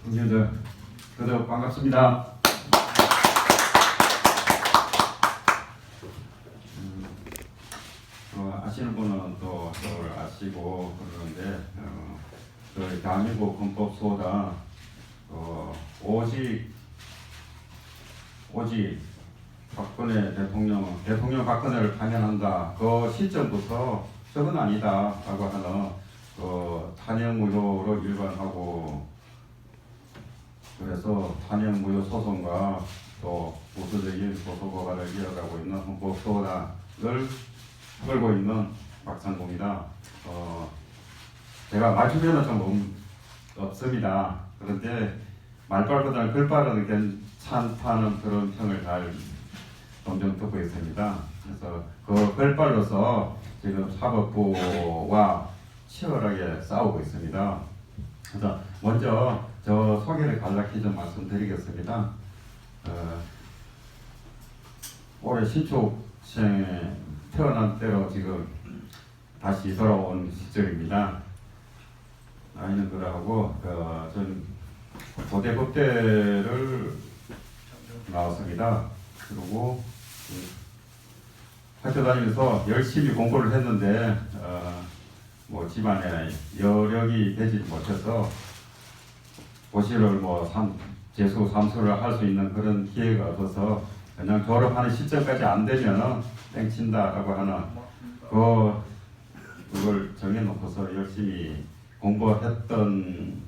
동료들 그들 반갑습니다. 아시는 분은 또 저를 아시고 그러는데 저희 대한민국 헌법소다 오직 박근혜 대통령 박근혜를 탄핵한다. 그 시점부터 저건 아니다라고 하는 탄핵무효로 일관하고 그래서 탄핵무효 소송과 또 보수적인 고소고발을 이어가고 있는 헌법소원을 끌고 있는 박상공이다. 제가 말주변은 좀 없습니다. 그런데 말빨보다는 글빨은 괜찮다는 그런 평을 잘 종종 듣고 있습니다. 그래서 그 글빨로서 지금 사법부와 치열하게 싸우고 있습니다. 그래서 먼저 저 소개를 간략히 좀 말씀드리겠습니다. 올해 신축생 태어난 때로 지금 다시 돌아온 시절입니다. 나이는 그러하고 전 고대법대를 나왔습니다. 그리고 학교 다니면서 열심히 공부를 했는데 집안에 여력이 되지 못해서 고시를 재수, 삼수를 할 수 있는 그런 기회가 없어서 그냥 졸업하는 시점까지 안 되면은 땡친다라고 하는 그걸 정해놓고서 열심히 공부했던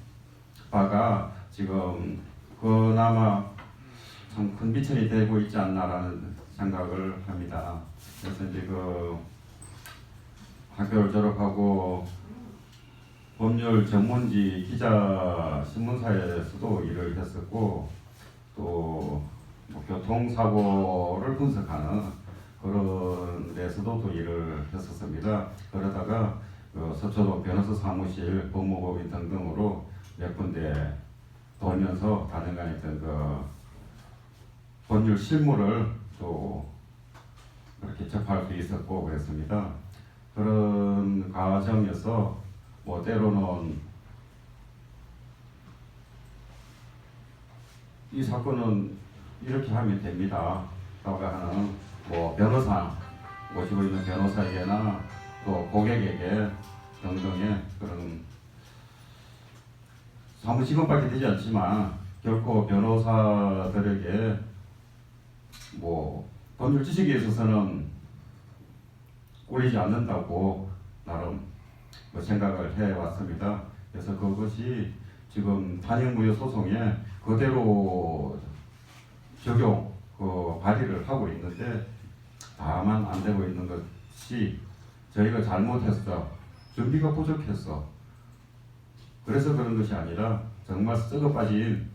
바가 지금 그나마 참 큰 비천이 되고 있지 않나라는 생각을 합니다. 그래서 이제 학교를 졸업하고 법률 전문지 기자 신문사에서도 일을 했었고 또 교통사고를 분석하는 그런 데서도 또 일을 했었습니다. 그러다가 서초동 변호사 사무실, 법무법인 등등으로 몇 군데 돌면서 다년간했던 법률 실무를 또 그렇게 접할 수 있었고 그랬습니다. 그런 과정에서 때로는 이 사건은 이렇게 하면 됩니다 라고 하는 변호사 모시고 있는 변호사에게나 또 고객에게 등등의 그런 사무직원밖에 되지 않지만 결코 변호사들에게 법률 지식에 있어서는 꿀리지 않는다고 나름 생각을 해왔습니다. 그래서 그것이 지금 탄핵무효 소송에 그대로 적용 발의를 하고 있는데 다만 안 되고 있는 것이 저희가 잘못했어, 준비가 부족했어, 그래서 그런 것이 아니라 정말 썩어 빠진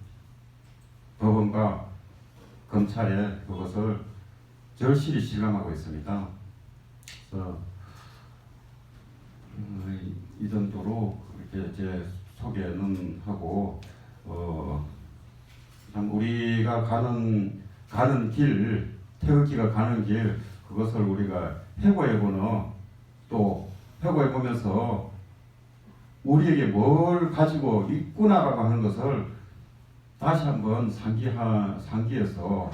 법원과 검찰에 그것을 절실히 실감하고 있습니다. 그래서 이 정도로 이렇게 제 소개는 하고 참 우리가 가는 길, 태극기가 가는 길, 그것을 우리가 회고해보는, 또 회고해보면서 우리에게 뭘 가지고 있구나라고 하는 것을 다시 한번 상기해서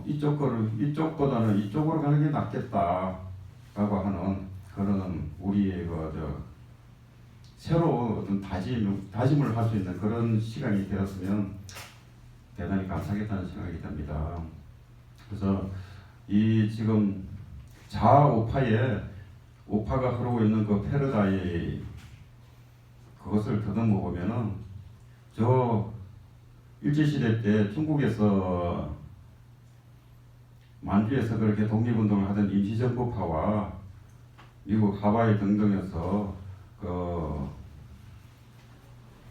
이쪽보다는 이쪽으로 가는 게 낫겠다라고 하는 그런 우리의 새로 어떤 다짐을 할 수 있는 그런 시간이 되었으면 대단히 감사하겠다는 생각이 듭니다. 그래서 이 지금 좌우파에 우파가 흐르고 있는 패러다임 그것을 더듬어 보면은 저 일제시대 때 중국에서 만주에서 그렇게 독립운동을 하던 임시정부파와 미국 하와이 등등에서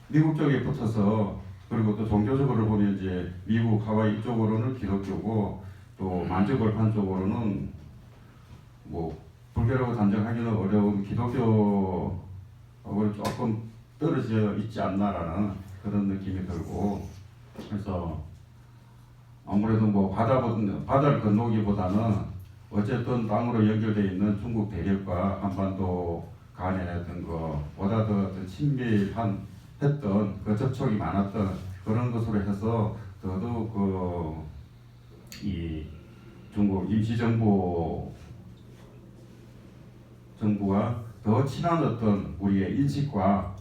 미국 쪽에 붙어서, 그리고 또 종교적으로 보면 이제 미국 하와이 쪽으로는 기독교고 또 만주 벌판 쪽으로는 불교라고 단정하기는 어려운 기독교하고 조금 떨어져 있지 않나라는 그런 느낌이 들고, 그래서 아무래도 바다를 건너기보다는 어쨌든 땅으로 연결되어 있는 중국 대륙과 한반도 간의 어떤 보다 더 친밀한 했던 그 접촉이 많았던 그런 것으로 해서 더더욱 이 중국 정부와 더 친한 어떤 우리의 인식과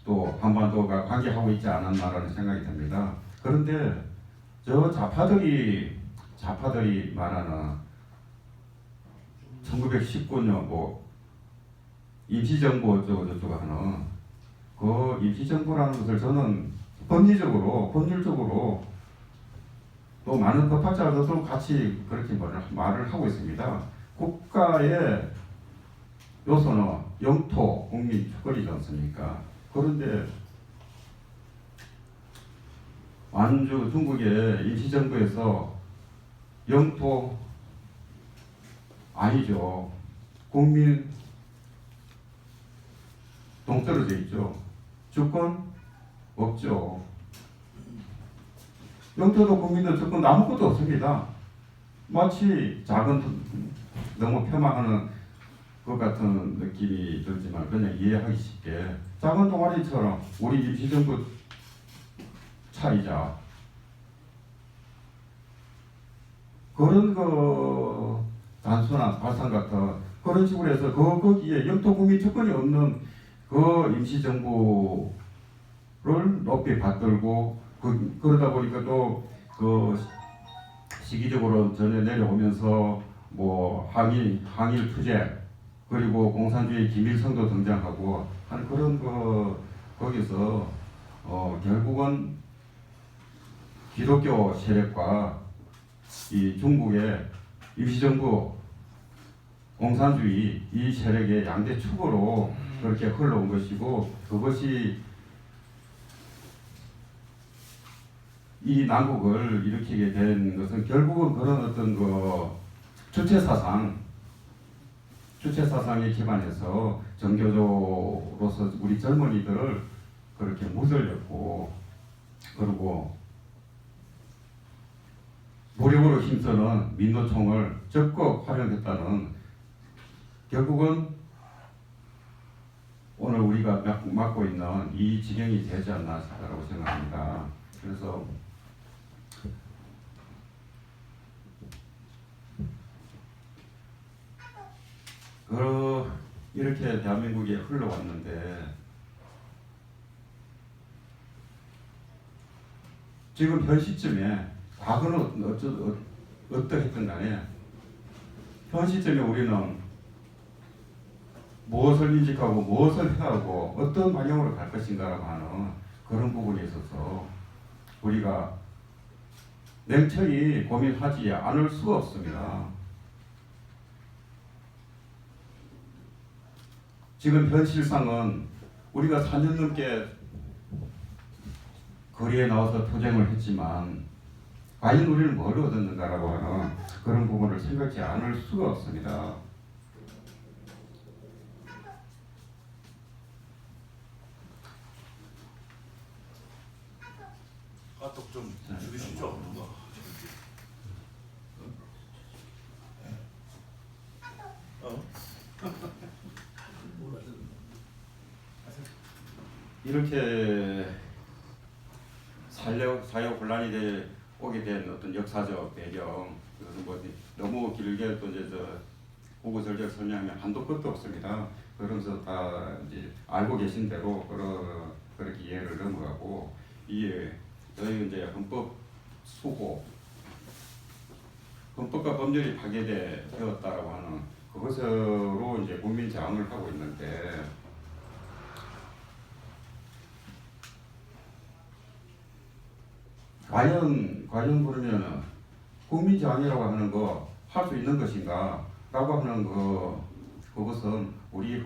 또 한반도가 관계하고 있지 않았나라는 생각이 듭니다. 그런데 저 좌파들이 말하는 1919년 뭐 임시정부 어쩌고 하는 그 임시정부라는 것을 저는 법률적으로 또 많은 법학자들도 같이 그렇게 말을 하고 있습니다. 국가의 요소는 영토, 국민, 주권이지 않습니까? 그런데 완주 중국의 임시정부에서 영토 아니죠. 국민 동떨어져 있죠. 주권 없죠. 영토도 국민도 주권 아무것도 없습니다. 마치 너무 폄하하는 것 같은 느낌이 들지만 그냥 이해하기 쉽게 작은 동아리처럼 우리 임시정부 차리자. 그런 단순한 발상 같은 그런 식으로 해서 거기에 영토 국민 주권이 없는 그 임시정부를 높이 받들고 그러다 보니까 또 시기적으로 전해 내려오면서 뭐 항일 투쟁 그리고 공산주의 김일성도 등장하고 하는 그런 거기서 결국은 기독교 세력과 이 중국의 임시정부 공산주의 이 세력의 양대 축으로 그렇게 흘러온 것이고 그것이 이 난국을 일으키게 된 것은 결국은 그런 어떤 주체사상에 기반해서 정교조로서 우리 젊은이들을 그렇게 물들였고 그리고 무력으로 힘쓰는 민노총을 적극 활용했다는 결국은 오늘 우리가 맡고 있는 이 지경이 되지 않나라고 생각합니다. 그래서 이렇게 대한민국에 흘러왔는데 지금 현 시점에 과거는 어떠했든 간에 현 시점에 우리는 무엇을 인식하고 무엇을 해하고 어떤 방향으로 갈 것인가라고 하는 그런 부분에 있어서 우리가 냉철히 고민하지 않을 수가 없습니다. 지금 현실상은 우리가 4년 넘게 거리에 나와서 투쟁을 했지만 과연 우리는 뭘 얻었는가라고 하는 그런 부분을 생각지 않을 수가 없습니다. 카톡 좀 줄이시죠. 이렇게 사회 혼란이 오게 된 어떤 역사적 배경, 그것은 뭐 너무 길게 또 이제 구구절절 설명하면 한도 끝도 없습니다. 그러면서 다 이제 알고 계신 대로 그렇게 이해를 넘어가고 저희 이제 헌법 수호, 헌법과 법률이 파괴되었다라고 하는 그것으로 이제 국민 저항을 하고 있는데. 과연 그러면 국민 저항이라고 하는 거 할 수 있는 것인가? 라고 하는 그것은 우리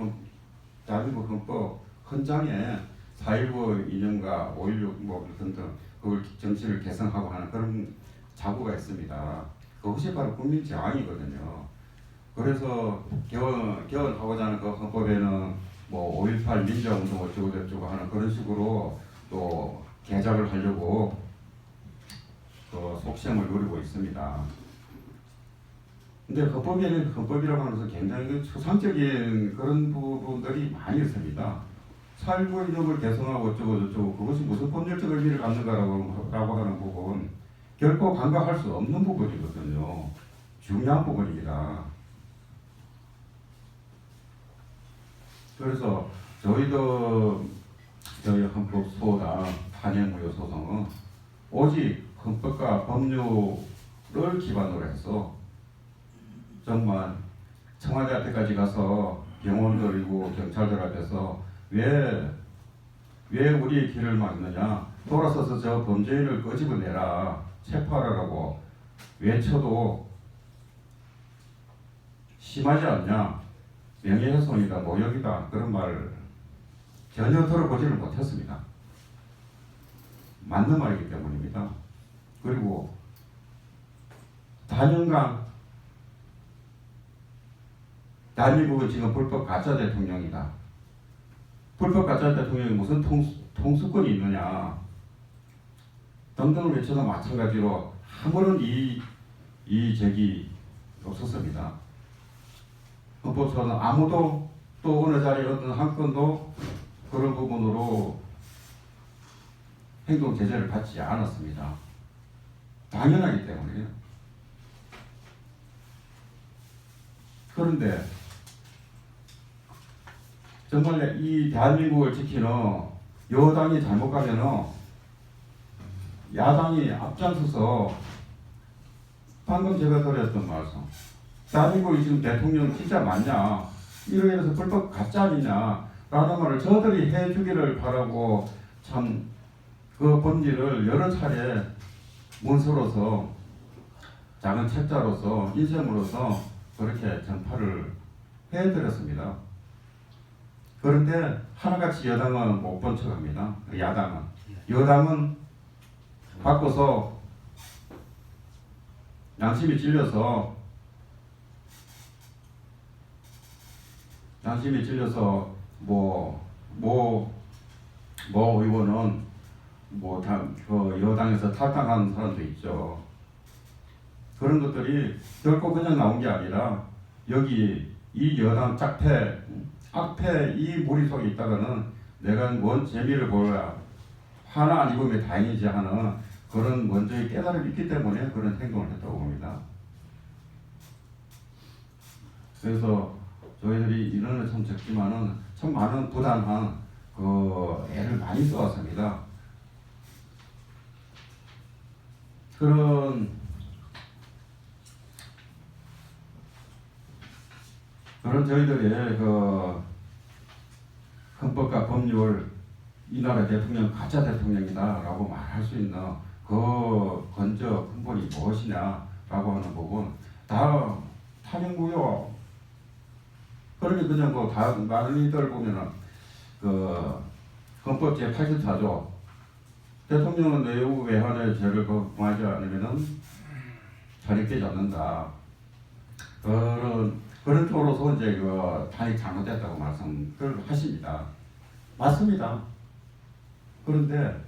대한민국 헌법 헌장에 4.19 이념과 5.16 뭐 등등 그걸 정치를 개성하고 하는 그런 자구가 있습니다. 그것이 바로 국민 저항이거든요. 그래서 개헌하고자 하는 그 헌법에는 뭐 5.18 민주화운동 어쩌고 하는 그런 식으로 또 개작을 하려고 속셈을 누리고 있습니다. 근데 헌법이라고 하는 것은 굉장히 추상적인 그런 부분들이 많이 있습니다. 4.19 이념을 개성하고 어쩌고 그것이 무슨 법률적 의미를 갖는가라고 하는 부분 결코 간과할 수 없는 부분이거든요. 중요한 부분이라. 그래서 저희 헌법소당 탄핵무효 소송은 오직 헌법과 법률을 기반으로 해서 정말 청와대 앞에까지 가서 병원들이고 경찰들 앞에서 왜 우리의 길을 막느냐, 돌아서서 저 범죄인을 끄집어내라, 체포하라고 외쳐도 심하지 않냐, 명예훼손이다, 모욕이다, 그런 말을 전혀 들어보지를 못했습니다. 맞는 말이기 때문입니다. 그리고 단연간 대한민국은 지금 불법 가짜 대통령이다. 불법 가짜 대통령이 무슨 통수권이 있느냐 등등을 외쳐도 마찬가지로 아무런 이의적이 없었습니다. 헌법소는 아무도 또 어느 자리에 어떤 한 건도 그런 부분으로 행동 제재를 받지 않았습니다. 당연하기 때문에요. 그런데 정말 이 대한민국을 지키는 여당이 잘못 가면은 야당이 앞장서서 방금 제가 드렸던 말씀, 대한민국이 지금 대통령 진짜 맞냐, 이로 인해서 불법 가짜 아니냐 라는 말을 저들이 해주기를 바라고 참 그 본질을 여러 차례 문서로서 작은 책자로서 인쇄물로서 그렇게 전파를 해드렸습니다. 그런데 하나같이 여당은 못 본 척합니다. 야당은. 여당은 바꿔서 양심이 찔려서 의원은 그 여당에서 탈당한 사람도 있죠. 그런 것들이 결코 그냥 나온 게 아니라 여기 이 여당 악패 이 무리 속에 있다가는 내가 뭔 재미를 보여야 하나 안 입으면 다행이지 하는 그런 먼저의 깨달음이 있기 때문에 그런 행동을 했다고 봅니다. 그래서 저희들이 인원은 참 적지만은 참 많은 부단한 그 애를 많이 써왔습니다. 그런 저희들의 그 헌법과 법률 이 나라 대통령 가짜 대통령이다라고 말할 수 있는 그 근저 근본이 무엇이냐라고 하는 부분 다 탄핵무효. 그러니 그냥 뭐 다 많이들 보면은 그 헌법 제 84조 대통령은 내부 외환의 죄를 범하지 않으면은 탄핵되지 않는다. 그런 쪽으로서 이제 그 탄핵 잘못됐다고 말씀을 하십니다. 맞습니다. 그런데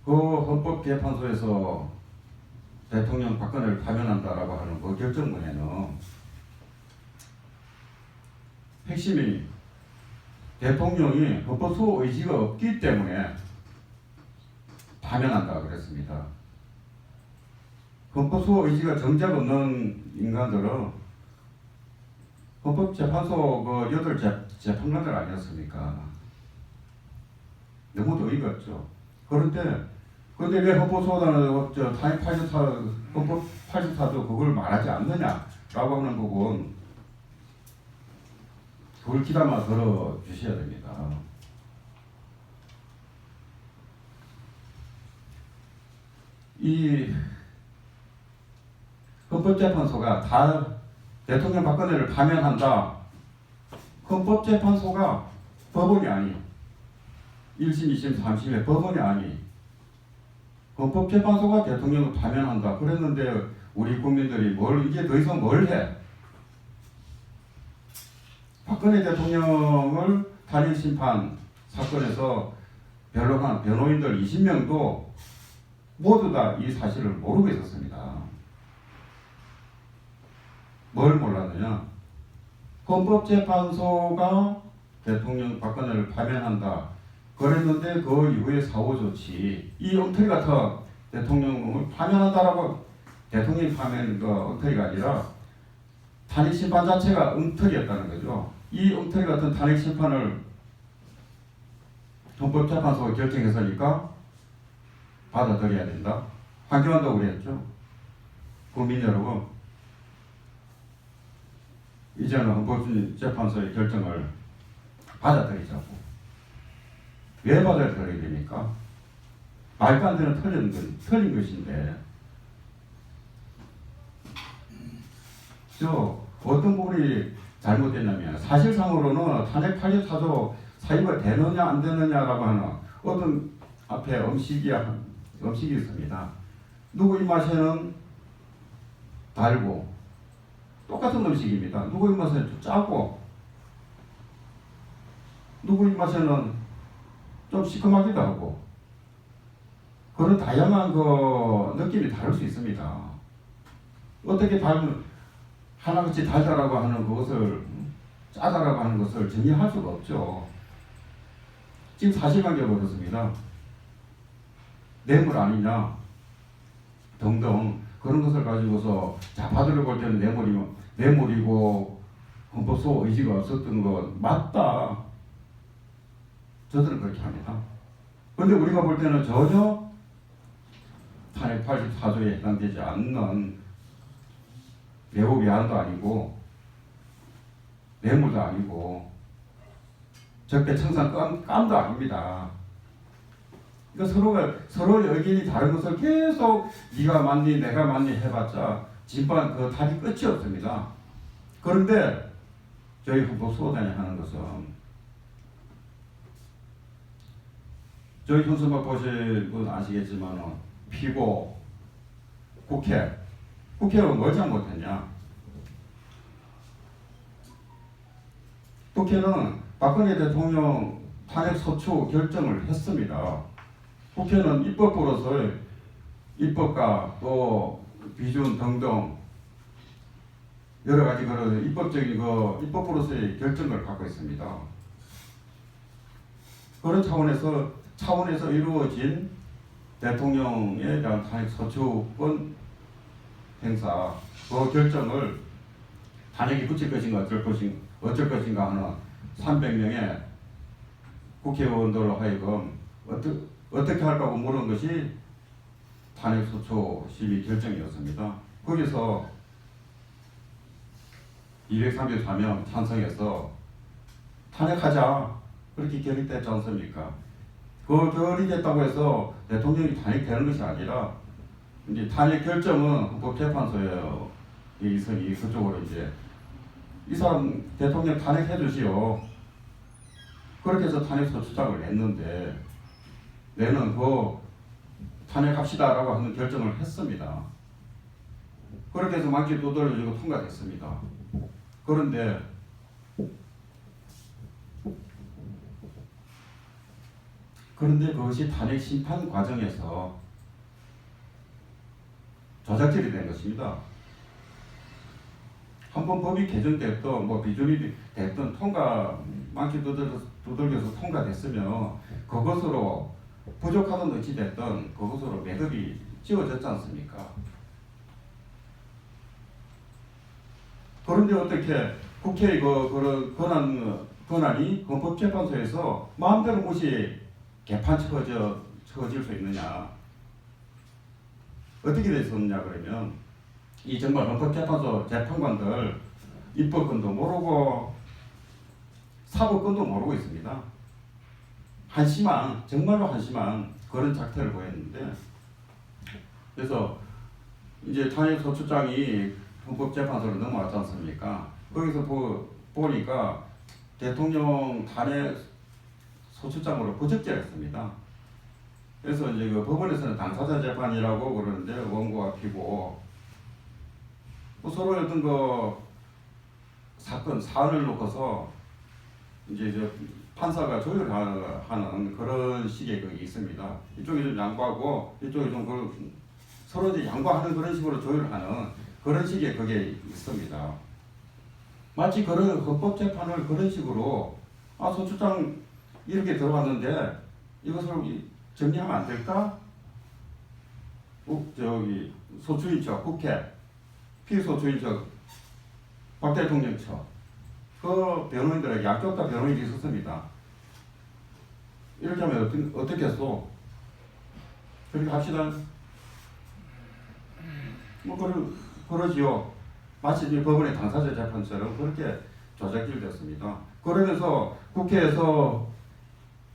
그 헌법재판소에서 대통령 박근혜를 파면한다라고 하는 그 결정문에는 핵심이 대통령이 헌법소 의지가 없기 때문에 파면한다 그랬습니다. 헌법소 의지가 정작 없는 인간들은 헌법재판소 그 8 재판관들 아니었습니까? 너무도 어이가 없죠. 그런데 왜 헌법소단은 탄핵 84, 헌법 84도 그걸 말하지 않느냐라고 하는 부분 그걸 귀담아 들어주셔야 됩니다. 이 헌법재판소가 다 대통령 박근혜를 파면한다. 헌법재판소가 법원이 아니에요. 1심, 2심, 3심의 법원이 아니에요. 헌법재판소가 대통령을 파면한다. 그랬는데 우리 국민들이 이제 더 이상 뭘 해? 박근혜 대통령을 탄핵심판 사건에서 변론한 변호인들 20명도 모두 다 이 사실을 모르고 있었습니다. 뭘 몰랐느냐? 헌법재판소가 대통령 박근혜를 파면한다 그랬는데 그 이후에 사후 조치 이 엉터리 같은 대통령을 파면한다라고 대통령 파면 그 엉터리가 아니라 탄핵 심판 자체가 엉터리였다는 거죠. 이 엉터리 같은 탄핵 심판을 헌법재판소가 결정했으니까 받아들여야 된다. 환기한다고 그랬죠. 국민 여러분, 이제는 헌법재판소의 결정을 받아들이자고. 왜 받아들여야 됩니까? 말도 안 되는 틀린 것인데. 어떤 부분이 잘못됐냐면 사실상으로는 탄핵 84조 사유가 되느냐 안 되느냐라고 하는 어떤 앞에 음식이 있습니다. 누구 입맛에는 달고 똑같은 음식입니다. 누구 입맛에는 좀 짜고 누구 입맛에는 좀 시큼하기도 하고 그런 다양한 그 느낌이 다를 수 있습니다. 어떻게 하나같이 달다라고 하는 것을 짜다라고 하는 것을 정의할 수가 없죠. 지금 사실관계가 그렇습니다. 뇌물 아니냐 등등 그런 것을 가지고서 자파들을 볼 때는 뇌물이고 헌법소 의지가 없었던 것 맞다. 저들은 그렇게 합니다. 그런데 우리가 볼 때는 전혀 탄핵 84조에 해당되지 않는 내부 위안도 아니고 뇌물도 아니고 적폐청산 깜도 아닙니다. 그러니까 서로의 의견이 다른 것을 계속 네가 맞니 내가 맞니 해봤자 진반 그 답이 끝이 없습니다. 그런데 저희 헌법소원단이 하는 것은 저희 현수막 보실 분 아시겠지만 피고 국회는 뭘 잘못했냐? 국회는 박근혜 대통령 탄핵 소추 결정을 했습니다. 국회는 입법부로서의 입법과 또 비준 등등 여러 가지 그런 입법적인 입법부로서의 결정을 갖고 있습니다. 그런 차원에서 이루어진 대통령에 대한 탄핵 소추권 행사 그 결정을 탄핵이 붙일 것인가 어쩔 것인가 하는 300명의 국회의원들로 하여금 어떻게 할까고 물은 것이 탄핵 소추 심의 결정이었습니다. 거기서 234명 찬성해서 탄핵하자 그렇게 결의됐지 않습니까? 그 결의됐다고 해서 대통령이 탄핵되는 것이 아니라 이제 탄핵 결정은 헌법재판소에 있으니 그쪽으로 이제 이 사람 대통령 탄핵해 주시오. 그렇게 해서 탄핵 소추장을 냈는데 내는 그 탄핵합시다라고 하는 결정을 했습니다. 그렇게 해서 만기 두드려지고 통과됐습니다. 그런데 그것이 탄핵 심판 과정에서 조작질이 된 것입니다. 한번 법이 개정됐던 비준이 됐던 만기 두들겨서 통과됐으면 그것으로 부족하던 어찌 됐던 그것으로 매듭이 지어졌지 않습니까? 그런데 어떻게 국회의 그런 권한이 헌법재판소에서 마음대로 무시 개판 쳐질 수 있느냐? 어떻게 됐었느냐 그러면 이 정말 헌법재판소 재판관들 입법권도 모르고 사법권도 모르고 있습니다. 정말로 한심한 그런 작태를 보였는데 그래서 이제 탄핵 소추장이 헌법재판소로 넘어왔지 않습니까? 거기서 보니까 대통령 탄핵 소추장으로 부적절했습니다. 그래서 이제 그 법원에서는 당사자 재판이라고 그러는데 원고와 피고 서로 어떤 사안을 놓고서 이제 판사가 조율하는 그런 식의 그게 있습니다. 이쪽이 좀 양보하고 이쪽이 좀 서로 이제 양보하는 그런 식으로 조율하는 그런 식의 그게 있습니다. 마치 그런 헌법재판을 그런 식으로 소추장 이렇게 들어왔는데 이것을 정리하면 안 될까? 저기 소추인 척 국회, 피소추인 척 박 대통령 척, 그 변호인들에게 양쪽 다 변호인이 있었습니다. 이렇게 하면 어떻게 했어? 그렇게 합시다. 그러지요. 마치 법원의 당사자 재판처럼 그렇게 조작질됐습니다. 그러면서 국회에서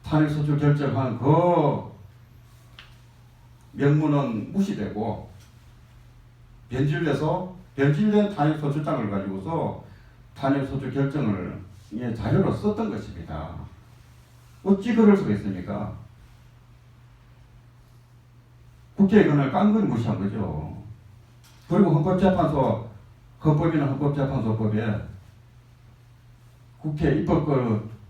탄핵소추 결정한 그 명문은 무시되고 변질된 탄핵소추장을 가지고서 탄핵소추 결정을 자료로 썼던 것입니다. 어찌 그럴 수가 있습니까? 국회의 권한을 깡그리 무시한 거죠. 그리고 헌법재판소, 헌법이나 헌법재판소법에 국회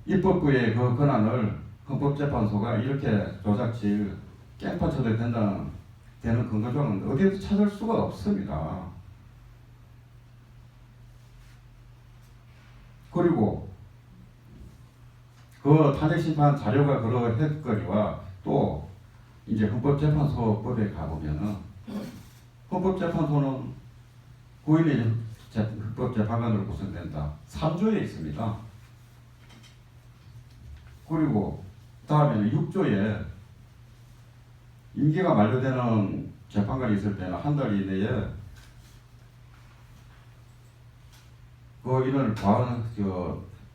입법부의 그 권한을 헌법재판소가 이렇게 조작질, 깽판쳐도 되는 근거조항은 어디에도 찾을 수가 없습니다. 그리고 그 탄핵심판 자료가 그러했거니와 또 이제 헌법재판소법에 가보면은 헌법재판소는 9인의 헌법재판관으로 구성된다. 3조에 있습니다. 그리고 다음에는 6조에 임기가 만료되는 재판관이 있을 때는 한 달 이내에 그 인원을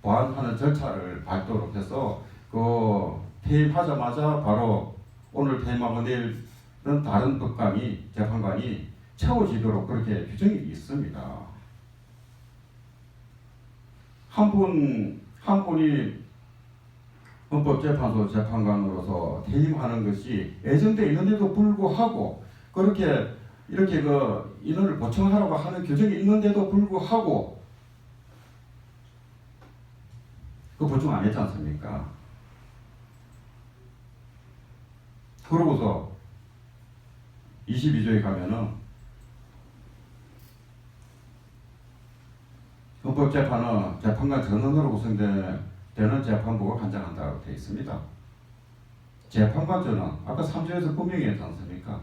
보완하는 절차를 밟도록 해서 그 퇴임하자마자 바로 오늘 퇴임하고 내일은 다른 재판관이 채워지도록 그렇게 규정이 있습니다. 한 분이 헌법재판소 재판관으로서 퇴임하는 것이 예정되어 있는데도 불구하고 이렇게 그 인원을 보충하라고 하는 규정이 있는데도 불구하고 그 보충 안 했지 않습니까? 그러고서 22조에 가면은 헌법재판은 재판관 전원으로 구성되는 재판부가 관장한다고 되어 있습니다. 재판관 전원, 아까 3조에서 분명히 했지 않습니까?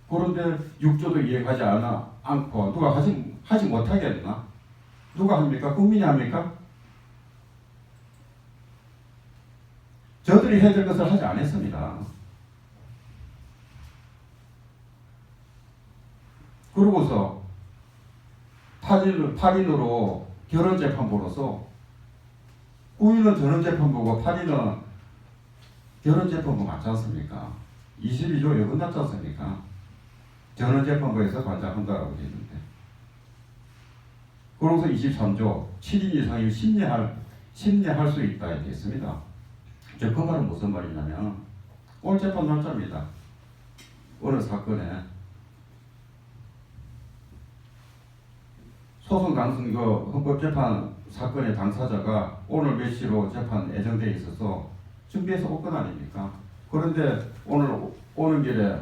그런데 6조도 이해하지 않고 누가 하지 못하게 했나? 누가 합니까? 국민이 합니까? 저들이 해야 될 것을 하지 않았습니다. 그러고서 8인으로 결혼재판부로서 9인은 전원재판부고 8인은 결혼재판부 맞지 않습니까? 22조에 끝났지 않습니까? 전원재판부에서 관장한다라고 되어 있는데 그러고서 23조 7인 이상이 심리할 수 있다 이렇게 있습니다. 그 말은 무슨 말이냐면 오늘 재판 날짜입니다. 어느 사건에 소송 당선 그 헌법재판 사건의 당사자가 오늘 몇 시로 재판 예정되어 있어서 준비해서 올 건 아닙니까? 그런데 오늘 오는 길에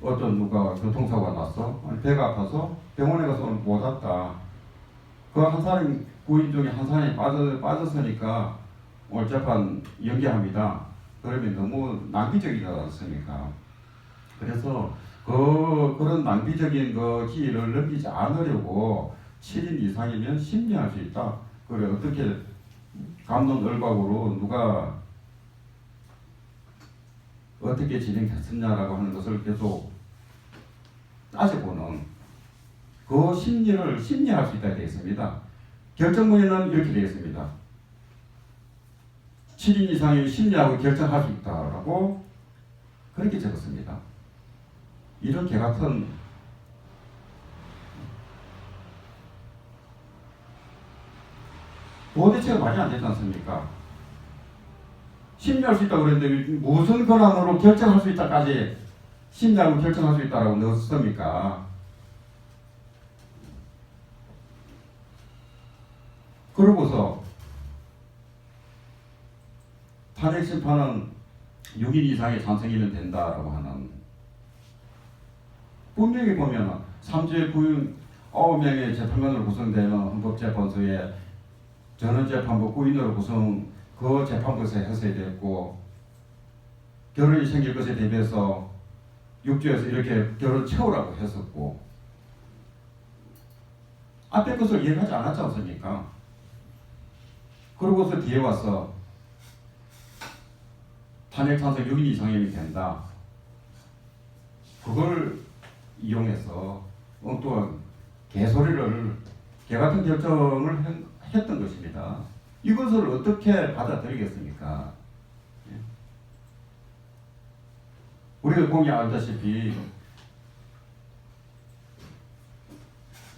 어떤 누가 교통사고가 났어? 배가 아파서 병원에 가서 오늘 못 왔다. 그 한 사람 9인 중에 한 사람이 빠졌으니까 오늘 재판 연기합니다. 그러면 너무 낭비적이지 않습니까? 그래서 그런 낭비적인 그 기회를 넘기지 않으려고 7인 이상이면 심리할 수 있다. 그래 어떻게 감론을박으로 누가 어떻게 진행했었냐라고 하는 것을 계속 따져보는 그 심리할 수 있다 되어 있습니다. 결정문에는 이렇게 되어 있습니다. 7인 이상이 심리하고 결정할 수 있다라고 그렇게 적었습니다. 이런 개 같은 도대체가 말이 안 되지 않습니까? 심리할 수 있다고 그랬는데 무슨 권한으로 결정할 수 있다까지 심리하고 결정할 수 있다라고 넣었습니까? 그러고서 탄핵심판은 6인 이상의 찬성이면 된다라고 하는 분명히 보면 3조의 9명의 재판관으로 구성되는 헌법재판소에 전원재판부 구인으로 구성 그 재판부에서 했어야 됐고 결혼이 생길 것에 대비해서 육조에서 이렇게 결혼 채우라고 했었고 앞에 것을 이해하지 않았지 않습니까? 그러고서 뒤에 와서 탄핵 찬성 6인 이상이 된다. 그걸 이용해서 엉뚱한 개소리를 개같은 결정을 했던 것입니다. 이것을 어떻게 받아들이겠습니까? 우리가 공이 알다시피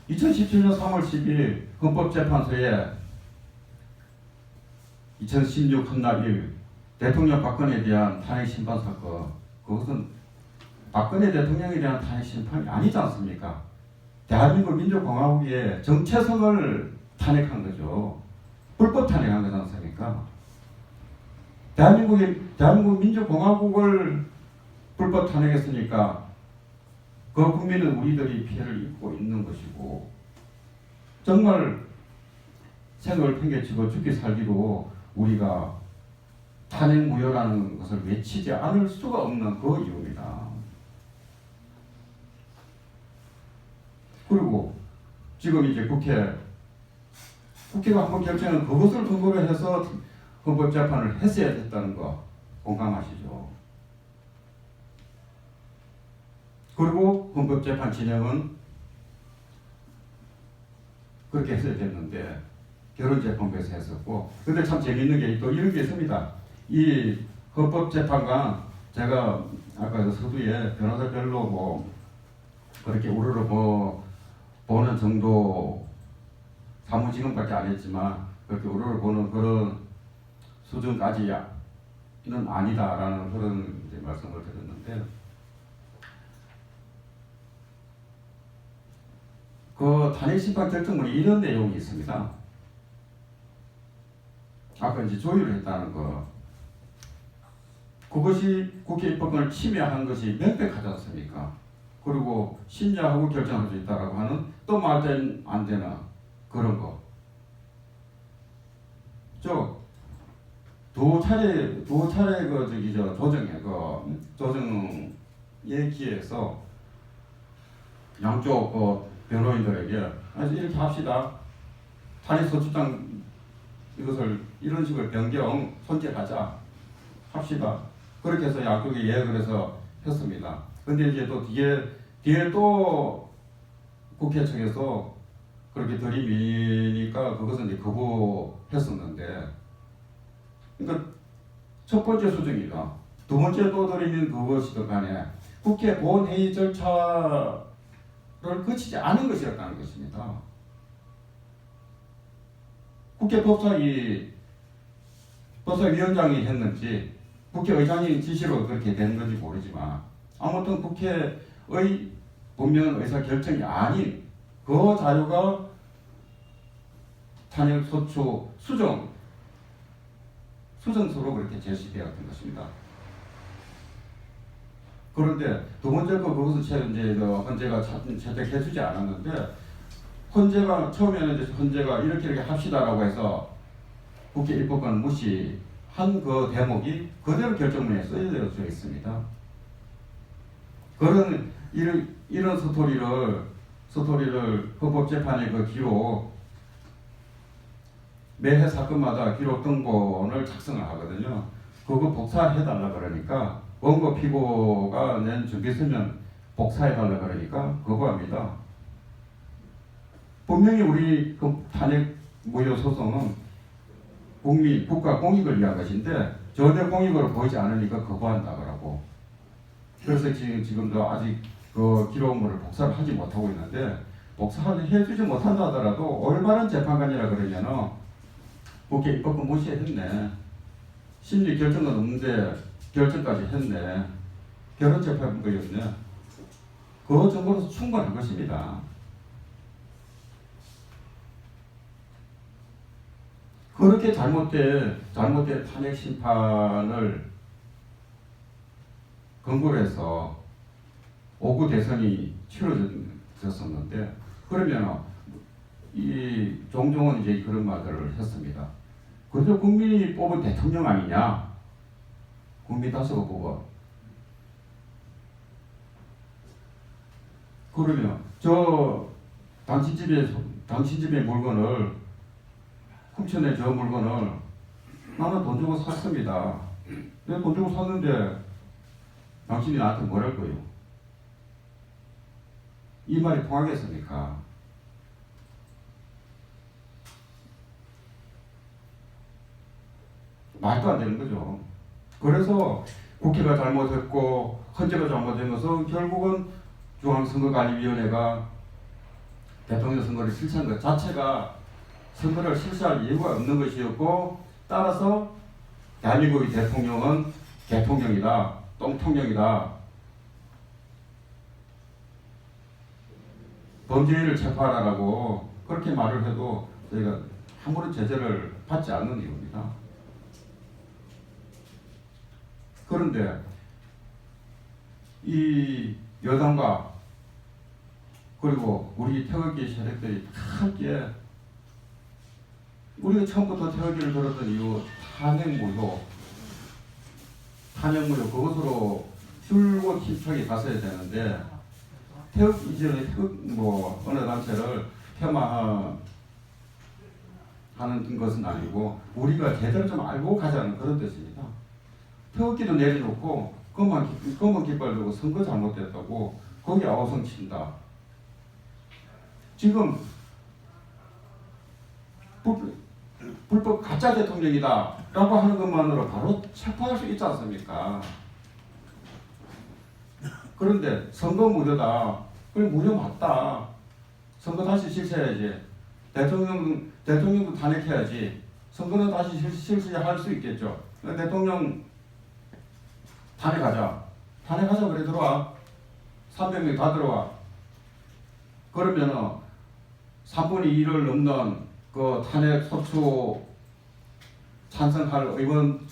2017년 3월 10일 헌법재판소에 2016 한날 1 대통령 박근혜에 대한 탄핵 심판 사건, 그것은 박근혜 대통령에 대한 탄핵 심판이 아니지 않습니까? 대한민국 민주공화국의 정체성을 탄핵한 거죠. 불법 탄핵한 거지 않습니까? 대한민국 민주공화국을 불법 탄핵했으니까 그 국민은 우리들이 피해를 입고 있는 것이고 정말 생을 팽개치고 죽기 살기로 우리가 탄핵 무효라는 것을 외치지 않을 수가 없는 그 이유입니다. 그리고 지금 이제 국회가 한번 결정한 그것을 근거로 해서 헌법재판을 했어야 됐다는 거 공감하시죠? 그리고 헌법재판 진행은 그렇게 했어야 됐는데 결혼재판부에서 했었고, 근데 참 재미있는 게 또 이런 게 있습니다. 이 헌법재판관, 제가 아까 그 서두에 변호사별로 뭐 그렇게 우르르 보는 정도 사무직원밖에 안 했지만 그렇게 우르르 보는 그런 수준까지는 아니다라는 그런 이제 말씀을 드렸는데, 그 탄핵 심판 결정문에 이런 내용이 있습니다. 아까 이제 조율을 했다는 거, 그것이 국회 입법권을 침해한 것이 명백하지 않습니까? 그리고 심야하고 결정할 수 있다라고 하는 또 말도 안 되는 그런 거. 두 차례 조정에 기해서 양쪽 변호인들에게 이렇게 합시다. 탄핵소추장 이것을 이런 식으로 변경 손질하자 합시다. 그렇게 해서 양쪽에 예약을 해서 했습니다. 근데 이제 또 뒤에 또 국회 측에서 그렇게 들이미니까 그것은 이제 거부했었는데, 그러니까 첫 번째 수정이가 두 번째 또 들이민 그것이든 간에 국회 본회의 절차를 거치지 않은 것이었다는 것입니다. 국회 법사위원장이 했는지 국회의장이 지시로 그렇게 된 건지 모르지만 아무튼 국회의 분명한 의사결정이 아닌 그 자료가 탄핵소추 수정서로 그렇게 제시되었던 것입니다. 그런데 두 번째 그것은 이제 헌재가 채택해주지 않았는데, 처음에는 이제 헌재가 이렇게 합시다라고 해서 국회 입법권 무시한 그 대목이 그대로 결정문에 쓰여져 있습니다. 이런 스토리를 헌법재판의 그 기록, 매해 사건마다 기록 등본을 작성을 하거든요. 그거 복사해달라 그러니까 원고 피고가 낸 준비서면 복사해달라 그러니까 거부합니다. 분명히 우리 그 탄핵 무효 소송은 국가 공익을 위한 것인데 전혀 공익으로 보이지 않으니까 거부한다 그러고, 그래서 지금도 아직 그 기록물을 복사를 하지 못하고 있는데, 복사를 해주지 못한다 하더라도 올바른 재판관이라 그러면은 국회 입법권 무시했네, 심리 결정은 없는데 결정까지 했네, 결혼재판부였네, 그 정도로 충분한 것입니다. 그렇게 잘못된 탄핵 심판을 근거로 해서 5구 대선이 치러졌었는데, 그러면 이 종종은 이제 그런 말들을 했습니다. 그래도 국민이 뽑은 대통령 아니냐? 국민 다수가 뽑아. 그러면 저 당신 집의 물건을 훔쳐낸 저 물건을 나는 돈 주고 샀습니다. 내가 돈 주고 샀는데 당신이 나한테 뭐랄 거예요? 이 말이 통하겠습니까? 말도 안 되는 거죠. 그래서 국회가 잘못했고 헌재가 잘못된 것은 결국은 중앙선거관리위원회가 대통령 선거를 실시한 것 자체가 선거를 실시할 이유가 없는 것이었고, 따라서 대한민국의 대통령은 개통령이다, 똥통령이다, 범죄인을 체포하라고 그렇게 말을 해도 저희가 아무런 제재를 받지 않는 이유입니다. 그런데 이 여당과 그리고 우리 태극기 세력들이 함께 우리가 처음부터 태극기를 들었던 이유 탄핵무효 그것으로 줄곧 힘차게 갔어야 되는데 태극 이전에 어느 단체를 폄하하는 것은 아니고 우리가 제대로 좀 알고 가자는 그런 뜻입니다. 태극기도 내려놓고 검은 깃발 들고 선거 잘못됐다고 거기 아우성 친다. 지금 불법 가짜 대통령이다 라고 하는 것만으로 바로 체포할 수 있지 않습니까? 그런데 선거 무효다. 그래 무효 맞다. 선거 다시 실시해야지. 대통령도 탄핵해야지. 선거는 다시 실시할 수 있겠죠. 대통령 탄핵하자 그래 들어와. 300명 다 들어와. 그러면은 3분의 2를 넘는 그 탄핵 소추 찬성할 의원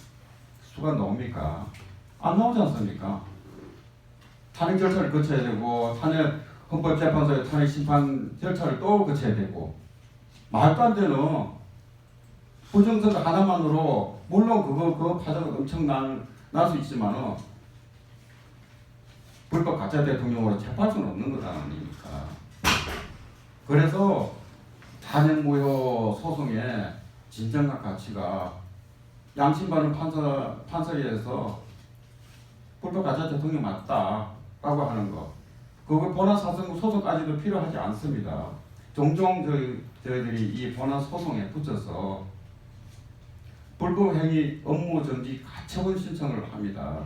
수가 나옵니까? 안 나오지 않습니까? 탄핵 절차를 거쳐야 되고 탄핵 헌법재판소의 탄핵 심판 절차를 또 거쳐야 되고 말도 안 되는 부정선거 하나만으로 물론 그거 파장은 엄청 날 수 있지만은 불법 가짜 대통령으로 체포할 수는 없는 것 아닙니까? 그래서 탄핵무효 소송의 진정한 가치가 양심받는 판사에서 불법 가짜 대통령 맞다라고 하는 것, 그거 본안 소송까지도 필요하지 않습니다. 종종 저희들이 이 본안 소송에 붙여서 불법 행위 업무 정지 가처분 신청을 합니다.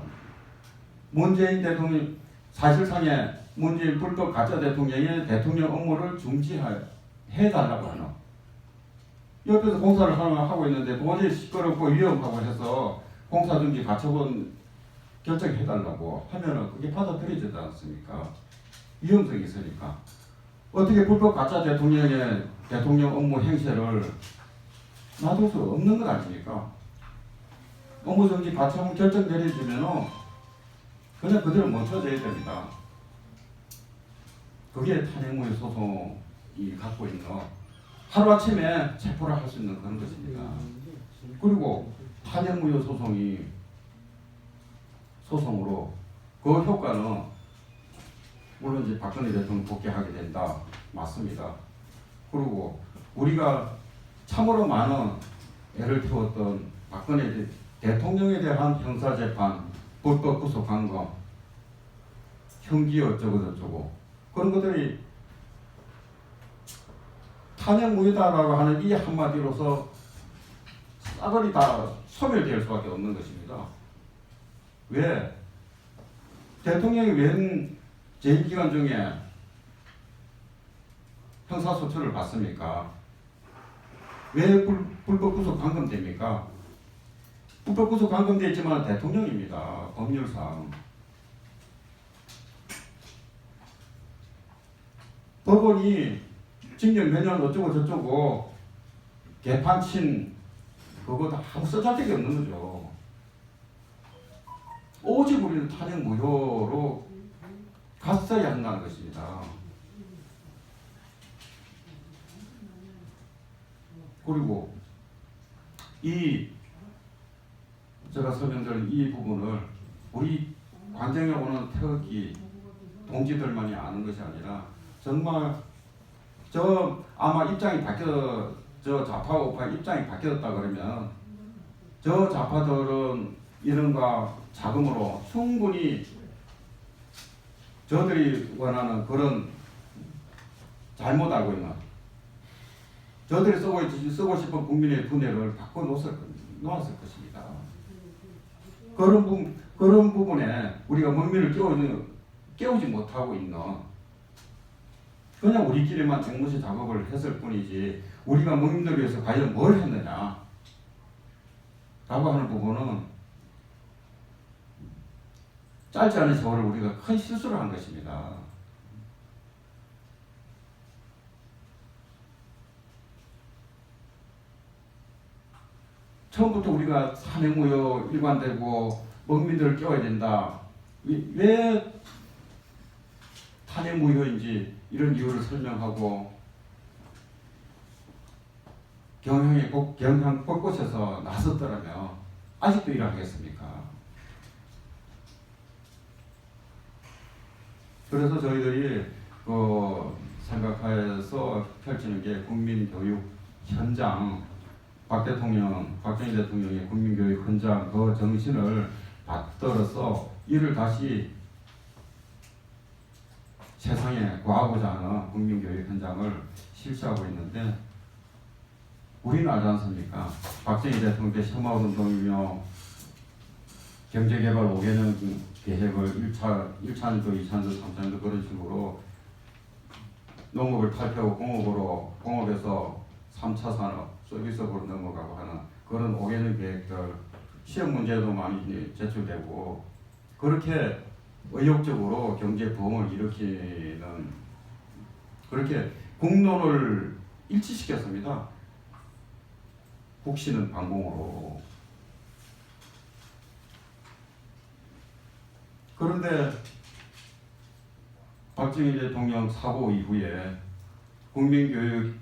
문재인 대통령 사실상의 문재인 불법 가짜 대통령의 대통령 업무를 중지해달라고 하는, 옆에서 공사를 하고 있는데 도저히 시끄럽고 위험하고 해서 공사 중지 가처분 결정해달라고 하면은 그게 받아들여지지 않습니까? 위험성이 있으니까. 어떻게 불법 가짜 대통령의 대통령 업무 행세를 놔둘 수 없는 것 아닙니까? 업무 정지 가처분 결정 내려지면은 그냥 그대로 멈춰져야 됩니다. 그게 탄핵무효 소송이 갖고 있는 하루아침에 체포를 할 수 있는 그런 것입니다. 그리고 탄핵무효 소송으로 그 효과는 물론 이제 박근혜 대통령 복귀하게 된다. 맞습니다. 그리고 우리가 참으로 많은 애를 태웠던 박근혜 대통령에 대한 형사재판, 불법 구속 감금, 형기 어쩌고 저쩌고 그런 것들이 탄핵무효다라고 하는 이 한마디로서 싸그리 다 소멸될 수밖에 없는 것입니다. 왜? 대통령이 웬 재임기간 중에 형사소추를 받습니까? 왜 불법 구속 감금됩니까? 불법 구속 감금되어 있지만 대통령입니다. 법률상. 법원이 징역 몇 년 어쩌고 저쩌고 개판친 그거 다 아무 쓰잘데기 없는 거죠. 오직 우리는 탄핵 무효로 갔어야 한다는 것입니다. 그리고 이 제가 설명드린 이 부분을 우리 관정에 오는 태극기 동지들만이 아는 것이 아니라 정말 저 아마 입장이 바뀌어 저 좌파 우파 입장이 바뀌었다 그러면 저 좌파들은 이런가 자금으로 충분히 저들이 원하는 그런 잘못 알고 있는 저들이 쓰고 싶은 국민의 분해를 바꿔 놓았을 것입니다. 그런 부분에 우리가 국민을 깨우지 못하고 있는 그냥 우리끼리만 정무시 작업을 했을 뿐이지 우리가 국민들을 위해서 과연 뭘 했느냐 라고 하는 부분은 짧지 않은 세월을 우리가 큰 실수를 한 것입니다. 처음부터 우리가 산행무효 일관되고 국민들을 깨워야 된다. 왜 탄핵무효인지 이런 이유를 설명하고 경향 곳곳에서 나섰더라면 아직도 일하겠습니까? 그래서 저희들이 생각해서 펼치는 게 국민교육 현장, 박정희 대통령의 국민교육 현장 그 정신을 받들어서 이를 다시 세상에 구하고자 하는 국민교육 현장을 실시하고 있는데 우리는 알지 않습니까? 박정희 대통령 때 혐오운동이며 경제개발 5개년 계획을 1차년도, 2차년도, 3차년도 그런 식으로 농업을 탈피하고 공업에서 3차 산업, 서비스업으로 넘어가고 하는 그런 5개년 계획들 시험 문제도 많이 제출되고 그렇게 의욕적으로 경제 부흥을 일으키는 그렇게 공론을 일치시켰습니다. 국시는 방공으로. 그런데 박정희 대통령 사고 이후에 국민교육